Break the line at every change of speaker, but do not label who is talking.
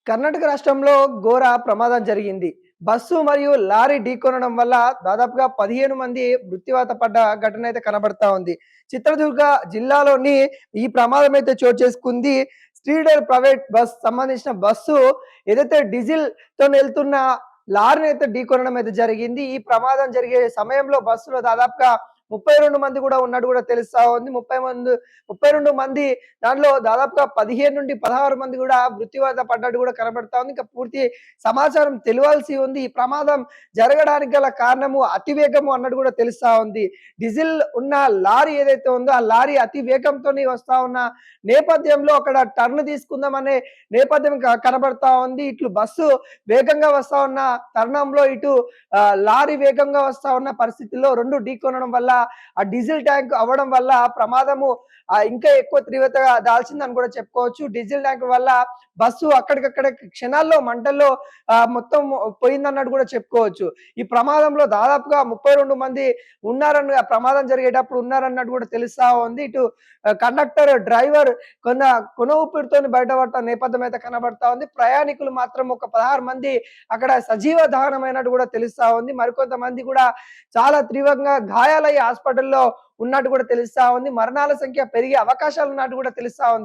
కర్ణాటక రాష్ట్రంలో ఘోర ప్రమాదం జరిగింది. బస్సు మరియు లారీ ఢీకొనడం వల్ల దాదాపుగా 15 మంది మృత్యువాత పడ్డ ఘటన అయితే కనబడతా ఉంది. చిత్రదుర్గ జిల్లాలోని ఈ ప్రమాదం అయితే చోటు చేసుకుంది. స్ట్రీడర్ ప్రైవేట్ బస్ సంబంధించిన బస్సు ఏదైతే డీజిల్‌తోని వెళ్తున్న లారీని అయితే ఢీకొనడం అయితే జరిగింది. ఈ ప్రమాదం జరిగే సమయంలో బస్సులో దాదాపుగా 32 మంది కూడా ఉన్నట్టు కూడా తెలుస్తా ఉంది. 32 మంది దాంట్లో దాదాపుగా 15-16 మంది కూడా మృత్యువాత పడ్డట్టు కూడా కనబడతా ఉంది. ఇంకా పూర్తి సమాచారం తెలియాల్సి ఉంది. ఈ ప్రమాదం జరగడానికి గల కారణము అతివేగము అన్నట్టు కూడా తెలుస్తా ఉంది. డీజిల్ ఉన్న లారీ ఏదైతే ఉందో ఆ లారీ అతి వేగంతోని వస్తా ఉన్న నేపథ్యంలో అక్కడ టర్న్ తీసుకుందామనే నేపథ్యం కనబడతా ఉంది. ఇట్లు బస్సు వేగంగా వస్తా ఉన్న తరుణంలో ఇటు లారీ వేగంగా వస్తా ఉన్న పరిస్థితుల్లో 2 ఢీకొనడం వల్ల ఆ డీజిల్ ట్యాంక్ అవ్వడం వల్ల ప్రమాదము ఇంకా ఎక్కువ తీవ్రతగా దాల్చిందని కూడా చెప్పుకోవచ్చు. డీజిల్ ట్యాంక్ వల్ల బస్సు అక్కడికక్కడే క్షణాల్లో మంటల్లో మొత్తం పోయిందన్నట్టు కూడా చెప్పుకోవచ్చు. ఈ ప్రమాదంలో దాదాపుగా 32 మంది ఉన్నారని ప్రమాదం జరిగేటప్పుడు ఉన్నారన్నట్టు కూడా తెలుస్తా ఉంది. ఇటు కండక్టర్, డ్రైవర్ కొన ఊపిరితోని బయటపడ్డ నేపథ్యం అయితే కనబడతా ఉంది. ప్రయాణికులు మాత్రం ఒక 16 మంది అక్కడ సజీవ దహనమైనట్టు కూడా తెలుస్తా ఉంది. మరికొంతమంది కూడా చాలా తీవ్రంగా గాయాలయ్యి హాస్పిటల్‌లో ఉన్నట్టు కూడా తెలుస్తా ఉంది. మరణాల సంఖ్య పెరిగే అవకాశాలు ఉన్నట్టు కూడా తెలుస్తా ఉంది.